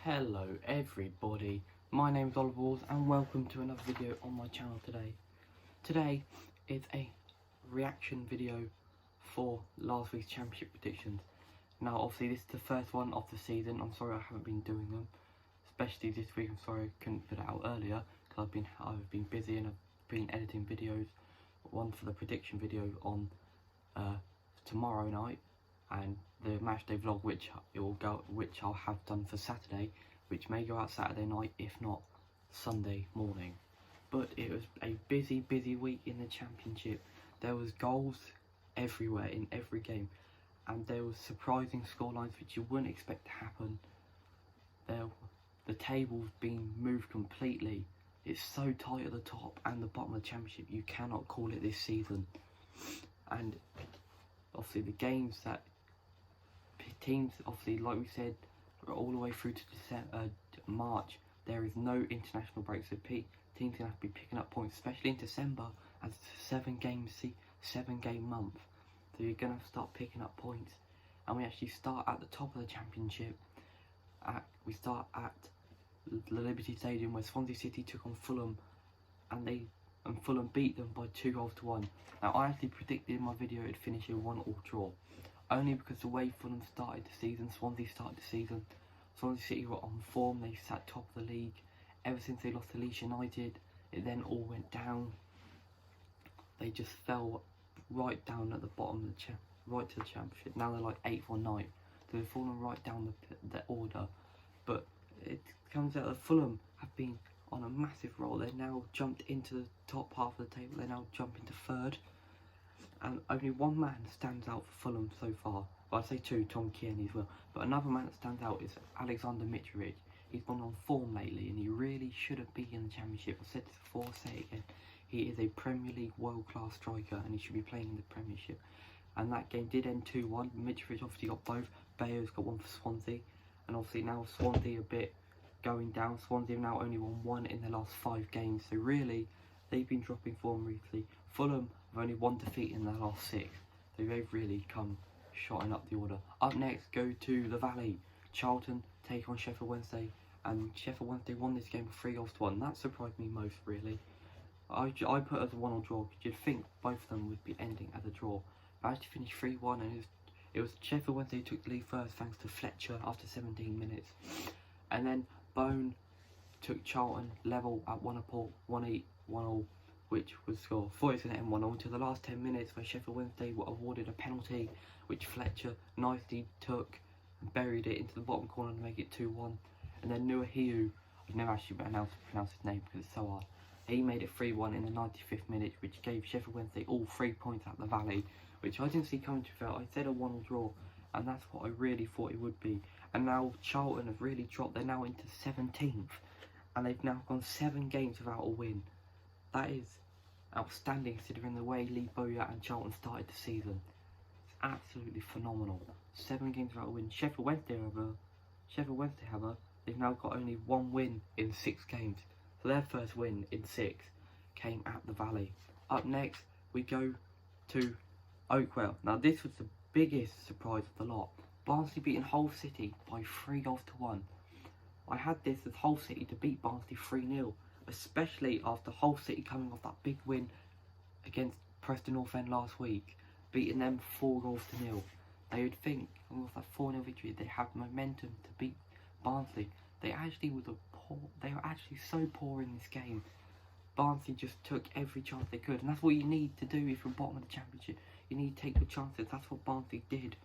Hello everybody, my name is Oliver Walls and welcome to another video on my channel today. Today is a reaction video for last week's championship predictions. Now obviously this is the first one of the season. I'm sorry I haven't been doing them, especially this week. I'm sorry I couldn't put it out earlier because I've been busy and I've been editing videos. One for the prediction video on tomorrow night, and the matchday vlog which I'll have done for Saturday, which may go out Saturday night if not Sunday morning. But it was a busy week in the championship. There was goals everywhere in every game, and there was surprising scorelines which you wouldn't expect to happen. The table's been moved completely. It's so tight at the top and the bottom of the championship, you cannot call it this season. And obviously the games that teams, obviously like we said, are all the way through to March. There is no international break, so teams gonna have to be picking up points, especially in December, as it's a 7-game month. So you're gonna have to start picking up points, and we actually start at the top of the championship. We start at the Liberty Stadium, where Swansea City took on Fulham, and Fulham beat them by 2-1. Now I actually predicted in my video it'd finish a 1-1 draw, only because the way Fulham started the season, Swansea started the season. Swansea City were on form, they sat top of the league. Ever since they lost to Leeds United, it then all went down. They just fell right down at the bottom of right to the championship. Now they're like 8th or 9th, so they've fallen right down the order. But it comes out that Fulham have been on a massive roll. They've now jumped into the top half of the table. They now jump into 3rd. And only one man stands out for Fulham so far. Well, I'd say two, Tom Kearney as well. But another man that stands out is Alexander Mitrovic. He's gone on form lately and he really shouldn't be in the championship. I've said this before, I'll say it again. He is a Premier League world-class striker and he should be playing in the Premiership. And that game did end 2-1. Mitrovic obviously got both. Bayo's got one for Swansea. And obviously now Swansea a bit going down. Swansea have now only won 1 in their last 5 games. So really, they've been dropping form recently. Fulham have only 1 defeat in their last 6. So they've really come shotting up the order. Up next, go to the Valley. Charlton take on Sheffield Wednesday. And Sheffield Wednesday won this game 3-1. That surprised me most, really. I put it as a 1-1 draw, because you'd think both of them would be ending as a draw. But actually finished 3-1, and it was Sheffield Wednesday who took the lead first thanks to Fletcher after 17 minutes. And then Bone took Charlton level at 1-1, which was score. Thought it was going to end 1-0 until the last 10 minutes, where Sheffield Wednesday were awarded a penalty, which Fletcher nicely took and buried it into the bottom corner to make it 2-1. And then Nuahiu, I've never actually been able to pronounce his name because it's so hard. He made it 3-1 in the 95th minute, which gave Sheffield Wednesday all 3 points at the Valley, which I didn't see coming to fail. I said a 1-1 draw, and that's what I really thought it would be. And now Charlton have really dropped. They're now into 17th, and they've now gone 7 games without a win. That is outstanding considering the way Lee Bowyer and Charlton started the season. It's absolutely phenomenal. 7 games without a win. Sheffield Wednesday, however, they've now got only 1 win in 6 games. So their first win in 6 came at the Valley. Up next, we go to Oakwell. Now this was the biggest surprise of the lot. Barnsley beating Hull City by 3-1. I had this as Hull City to beat Barnsley 3-0, especially after Hull City coming off that big win against Preston North End last week, beating them 4-0. They would think, with that 4-0 victory, they have momentum to beat Barnsley. They were actually so poor in this game. Barnsley just took every chance they could, and that's what you need to do if you're bottom of the championship. You need to take your chances. That's what Barnsley did,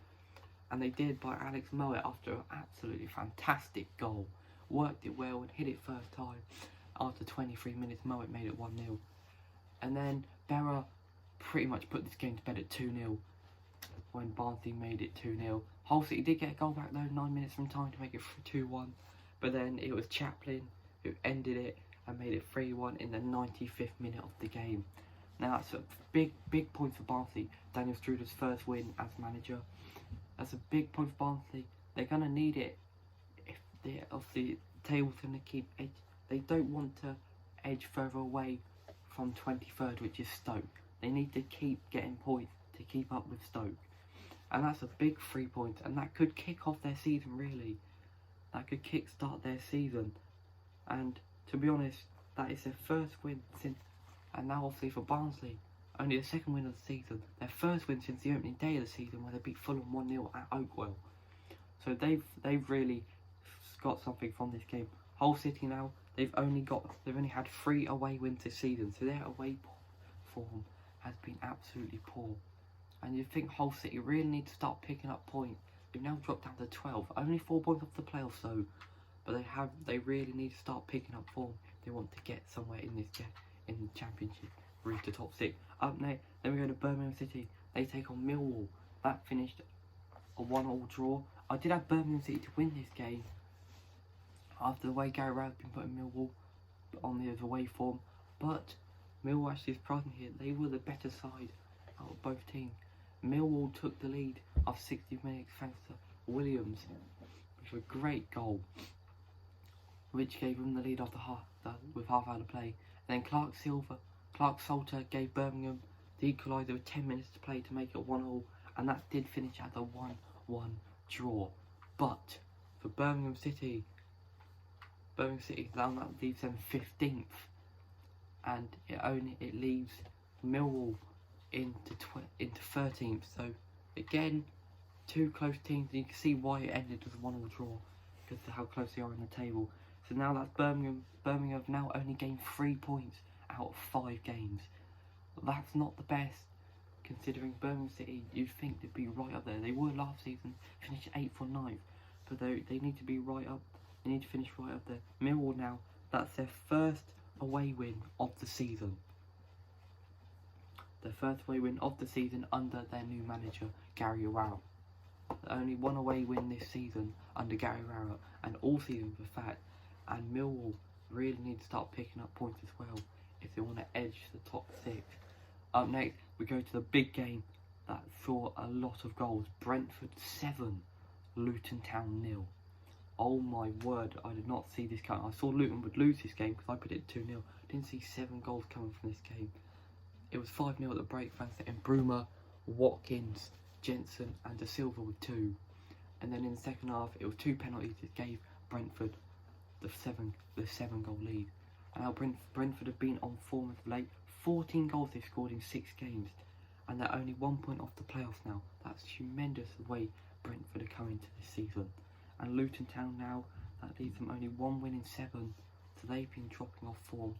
and they did by Alex Mowat after an absolutely fantastic goal. Worked it well and hit it first time. After 23 minutes, Mowat made it 1-0, and then Berra pretty much put this game to bed at 2-0 when Barnsley made it 2-0. Hull City did get a goal back though, 9 minutes from time to make it 2-1, but then it was Chaplin who ended it and made it 3-1 in the 95th minute of the game. Now that's a big point for Barnsley. Daniel Struder's first win as manager. That's a big point for Barnsley. They're going to need it if the table's going to keep edge. They don't want to edge further away from 23rd, which is Stoke. They need to keep getting points to keep up with Stoke. And that's a big 3 points, and that could kick off their season really. that could kickstart their season. And to be honest, that is their first win since, and now obviously for Barnsley, only the second win of the season. Their first win since the opening day of the season, where they beat Fulham 1-0 at Oakwell. So they've really got something from this game. Hull City now, they've only had 3 away wins this season, so their away form has been absolutely poor. And you think Hull City really need to start picking up points. They've now dropped down to 12, only 4 points off the playoffs though. But they really need to start picking up form if they want to get somewhere in the championship, reach the top 6. Up next, then we go to Birmingham City. They take on Millwall. That finished a 1-1 draw. I did have Birmingham City to win this game after the way Gary Rowett's been putting Millwall on the away form, but Millwall actually surprised me here. They were the better side out of both teams. Millwall took the lead after 60 minutes thanks to Williams, which was a great goal, which gave them the lead after with half hour to play. And then Clark Salter gave Birmingham the equaliser with 10 minutes to play to make it 1-1, and that did finish at a 1-1 draw. But for Birmingham City now that leaves them 15th, and it leaves Millwall into 13th. So again, 2 close teams, and you can see why it ended as a 1-1 draw, because of how close they are in the table. So now that's Birmingham have now only gained 3 points out of 5 games. That's not the best, considering Birmingham City, you'd think they'd be right up there. They were last season, finished 8th or 9th, but they need to be right up. They need to finish right up there. Millwall now, that's their first away win of the season. Their first away win of the season under their new manager, Gary Rowett. Only 1 away win this season under Gary Rowett, and all season for fact. And Millwall really need to start picking up points as well if they want to edge the top 6. Up next, we go to the big game that saw a lot of goals. Brentford 7, Luton Town 0. Oh my word, I did not see this coming. I saw Luton would lose this game because I predicted 2-0. Didn't see 7 goals coming from this game. It was 5-0 at the break thanks to Bruma, Watkins, Jensen and De Silva with 2. And then in the second half, it was 2 penalties that gave Brentford the 7 goal lead. And now Brentford have been on form of late. 14 goals they've scored in 6 games, and they're only 1 point off the playoffs now. That's tremendous the way Brentford are coming to this season. And Luton Town now, that leaves them only 1 win in 7, so they've been dropping off form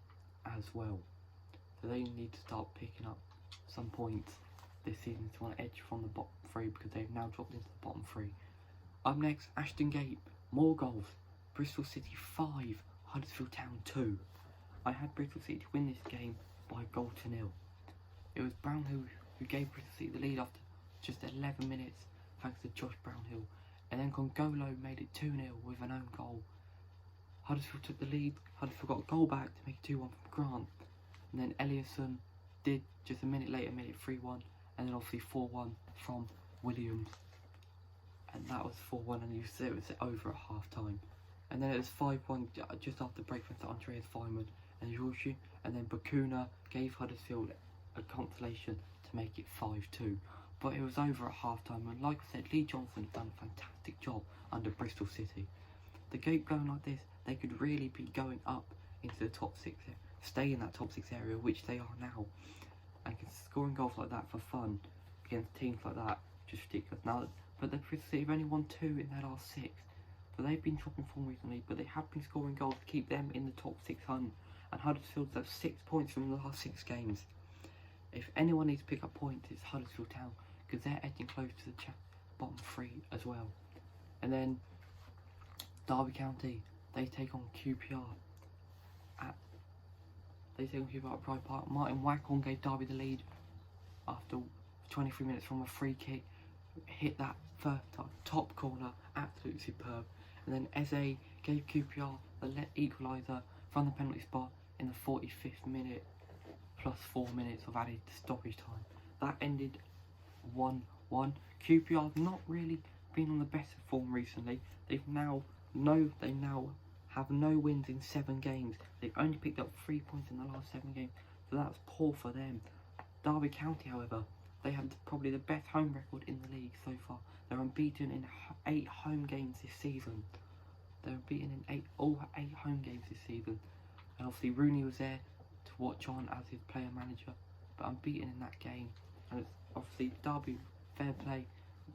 as well. So they need to start picking up some points this season to want to edge from the bottom 3, because they've now dropped into the bottom 3. Up next, Ashton Gate, more goals. Bristol City 5, Huddersfield Town 2. I had Bristol City to win this game by 1-0. It was Brownhill who gave Bristol City the lead after just 11 minutes thanks to Josh Brownhill, and then Congolo made it 2-0 with an own goal. Huddersfield took the lead. Huddersfield got a goal back to make it 2-1 from Grant, and then Eliasson did just a minute later made it 3-1, and then obviously 4-1 from Williams, and that was 4-1, and you see it was over at half time. And then it was 5-1 just after the break for Andreas Weimann and Georgiou, and then Bakuna gave Huddersfield a consolation to make it 5-2. But it was over at half time, and like I said, Lee Johnson has done a fantastic job under Bristol City. The Gate going like this, they could really be going up into the top 6, stay in that top 6 area, which they are now, and scoring goals like that for fun against teams like that, just ridiculous. Now, but the Bristol City have only won 2 in their last 6. So they've been dropping form recently, but they have been scoring goals to keep them in the top 6 hunt. And Huddersfield have 6 points from the last 6 games. If anyone needs to pick up points, it's Huddersfield Town, because they're edging close to the bottom 3 as well. And then Derby County, they take on QPR at Pride Park. Martin Waghorn gave Derby the lead after 23 minutes from a free kick. Hit that first top corner, absolutely superb. And then Eze gave QPR the equaliser from the penalty spot in the 45th minute, plus 4 minutes of added stoppage time. That ended 1-1. QPR have not really been on the best of form recently. They now have no wins in 7 games. They've only picked up 3 points in the last 7 games, so that's poor for them. Derby County, however, they have probably the best home record in the league so far. They're unbeaten in 8 home games this season. They were beaten in all eight home games this season. And obviously Rooney was there to watch on as his player manager, but unbeaten in that game. And it's obviously Derby, fair play.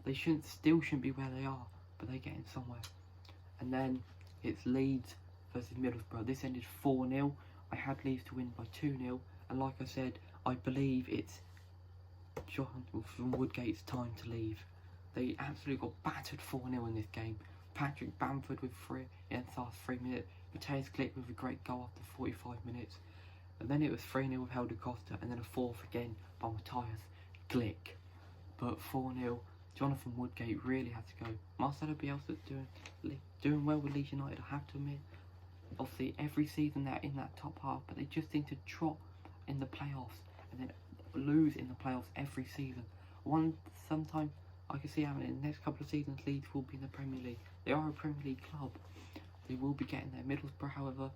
They still shouldn't be where they are, but they're getting somewhere. And then it's Leeds versus Middlesbrough. This ended 4-0. I had Leeds to win by 2-0, and like I said, I believe it's Jonathan Woodgate's time to leave. They absolutely got battered 4-0 in this game. Patrick Bamford with 3 in the last 3 minutes. Matthias Glick with a great goal after 45 minutes. And then it was 3-0 with Helder Costa, and then a 4th again by Matthias Glick. But 4-0, Jonathan Woodgate really had to go. Marcelo Bielsa's doing well with Leeds United, I have to admit. Obviously, every season they're in that top half, but they just seem to drop in the playoffs and then lose in the playoffs every season. Sometime I can see how in the next couple of seasons Leeds will be in the Premier League. They are a Premier League club. They will be getting there. Middlesbrough, however,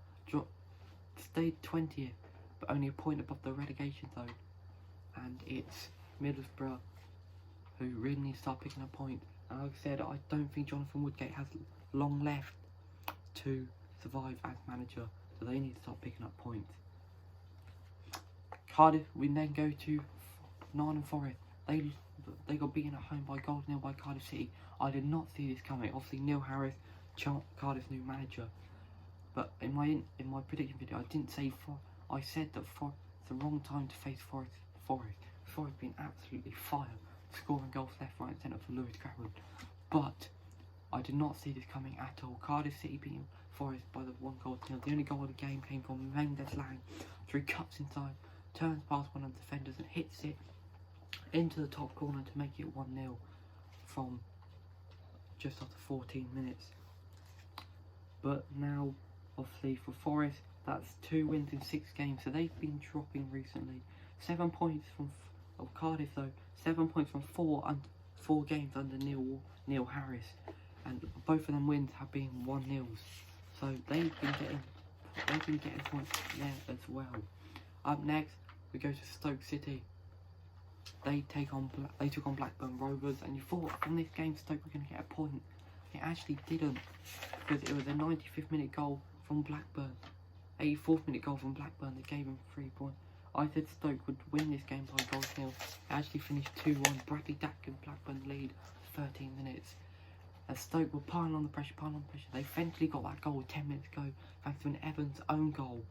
stayed 20th, but only a point above the relegation zone. And it's Middlesbrough who really need to start picking up points. And like I said, I don't think Jonathan Woodgate has long left to survive as manager, so they need to start picking up points. Cardiff, we then go to Nottingham Forest. They got beaten at home by goal nil by Cardiff City. I did not see this coming. Obviously, Neil Harris, Cardiff's new manager. But in my prediction video, I didn't say I said that it's the wrong time to face Forest. Forest being absolutely fire, scoring goals left, right, and centre for Lewis Grabban. But I did not see this coming at all. Cardiff City beating Forest by the 1-0. The only goal of the game came from Mendes Lang. 3 cuts inside, turns past one of the defenders and hits it into the top corner to make it 1-0 from just after 14 minutes. But now, obviously, for Forest, that's 2 wins in 6 games, so they've been dropping recently. 7 points from Cardiff, though. 7 points from 4 games under Neil Harris, and both of them wins have been 1-0. So they've been getting points there as well. Up next, we go to Stoke City. They took on Blackburn Rovers, and you thought from this game Stoke were going to get a point. It actually didn't, because it was a 95th minute goal from Blackburn, 84th minute goal from Blackburn that gave them 3 points. I said Stoke would win this game by goal nil. It actually finished 2-1. Bradley Dack and Blackburn lead 13 minutes. As Stoke were piling on the pressure. They eventually got that goal 10 minutes ago thanks to an Evans own goal.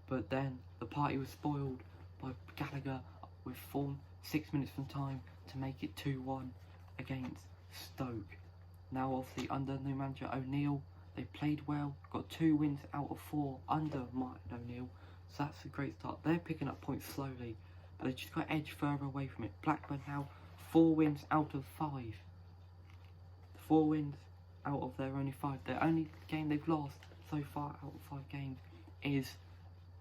But then the party was spoiled by Gallagher with 6 minutes from time to make it 2-1 against Stoke. Now obviously under new manager O'Neill, they played well, got 2 wins out of 4 under Martin O'Neill. So that's a great start. They're picking up points slowly, but they just got edged further away from it. Blackburn now 4 wins out of 5. 4 wins out of their only 5. Their only game they've lost so far out of 5 games is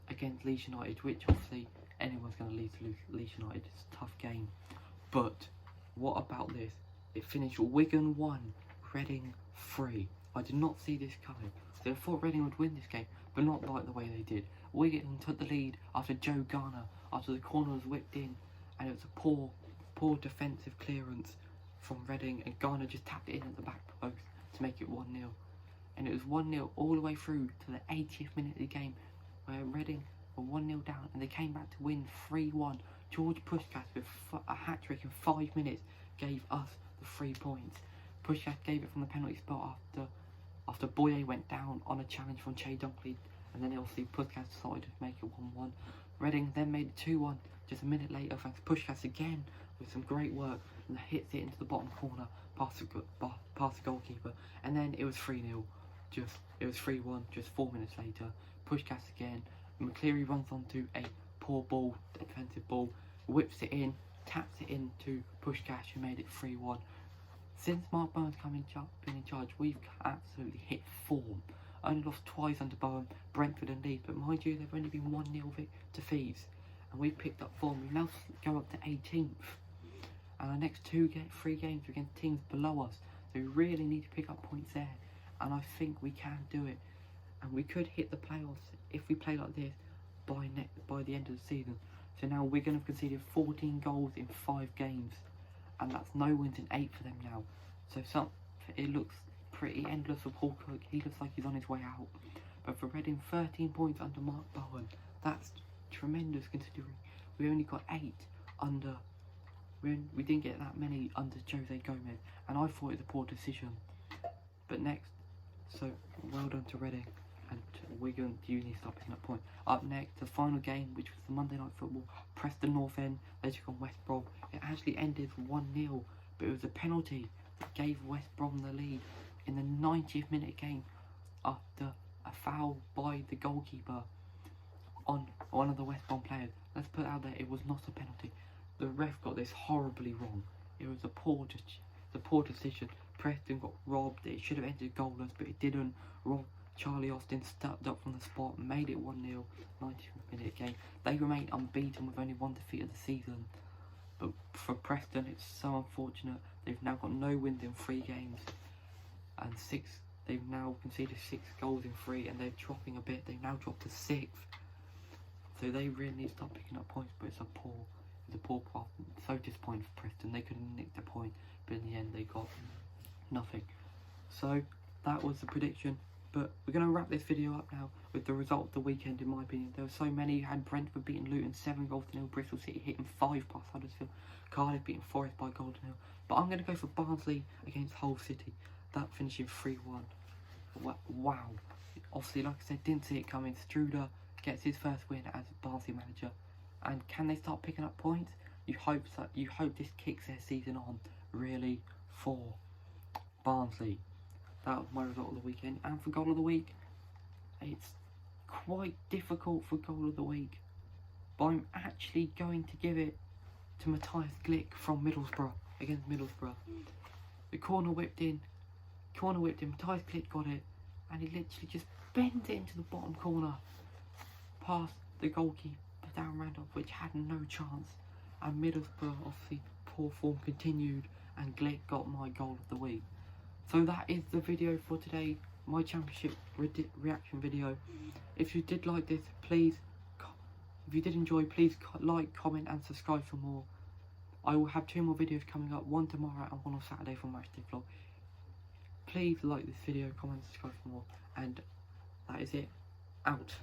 against Leeds United, which obviously anyone's going to lose to Leeds United. It's a tough game. But what about this? It finished Wigan 1, Reading 3. I did not see this coming. So I thought Reading would win this game, but not like the way they did. Wigan took the lead after Joe Garner, after the corner was whipped in, and it was a poor defensive clearance from Reading, and Garner just tapped it in at the back post to make it 1-0. And it was 1-0 all the way through to the 80th minute of the game, where Reading were 1-0 down, and they came back to win 3-1. George Puskás with a hat-trick in 5 minutes gave us the 3 points. Puskás gave it from the penalty spot after Boye went down on a challenge from Che Dunkley, and then obviously Puskás decided to make it 1-1. Reading then made it 2-1 just a minute later thanks to Puskás again with some great work, and hits it into the bottom corner past the goalkeeper, and then it was 3-0. It was 3-1 just 4 minutes later. Puskás again, McCleary runs onto a poor ball, defensive ball, whips it in, taps it into Puskás, who made it 3-1. Since Mark Bowen's been in charge, we've absolutely hit form. Only lost twice under Bowen, Brentford and Leeds, but mind you, they've only been 1-0 defeats, and we've picked up form. We now go up to 18th, and our next 3 games are against teams below us, so we really need to pick up points there, and I think we can do it, and we could hit the playoffs if we play like this by the end of the season. So now Wigan have conceded 14 goals in 5 games, and that's no wins in 8 for them now. So it looks pretty endless for Paul Cook. He looks like he's on his way out. But for Reading, 13 points under Mark Bowen. That's tremendous considering we only got 8 under. We didn't get that many under Jose Gomez, and I thought it was a poor decision. But next, so well done to Reading, and Wigan, you need to stop picking up points. Up next, the final game, which was the Monday Night Football, Preston North End, they took on West Brom. It actually ended 1-0, but it was a penalty that gave West Brom the lead in the 90th minute game after a foul by the goalkeeper on one of the West Brom players. Let's put it out there, it was not a penalty. The ref got this horribly wrong. It was a poor decision. Preston got robbed. It should have ended goalless, but it didn't. Charlie Austin stepped up from the spot, made it 1-0, 90th minute game. They remain unbeaten with only 1 defeat of the season. But for Preston, it's so unfortunate. They've now got no wins in 3 games, and they've now conceded 6 goals in 3, and they're dropping a bit. They've now dropped to 6th. So they really need to start picking up points, but it's a poor path. So disappointing for Preston. They could have nicked a point, but in the end they got nothing. So that was the prediction. But we're going to wrap this video up now with the result of the weekend, in my opinion. There were so many. You had Brentford beating Luton 7-0, Bristol City hitting 5 past Huddersfield, Cardiff beating Forest by goal to nil. But I'm going to go for Barnsley against Hull City. That finishing 3-1. Wow. Obviously, like I said, didn't see it coming. Struder gets his first win as Barnsley manager. And can they start picking up points? You hope so. You hope this kicks their season on, really, for Barnsley. That was my result of the weekend. And for goal of the week, it's quite difficult for goal of the week, but I'm actually going to give it to Matthijs Glick from Middlesbrough, against Middlesbrough. The corner whipped in, Matthijs Glick got it, and he literally just bent it into the bottom corner, past the goalkeeper, Darren Randolph, which had no chance. And Middlesbrough, obviously, poor form continued, and Glick got my goal of the week. So that is the video for today, my championship reaction video. If you did like this, please, if you did enjoy, please like, comment and subscribe for more. I will have 2 more videos coming up, one tomorrow and one on Saturday for Matchday Vlog. Please like this video, comment, subscribe for more, and that is it. Out.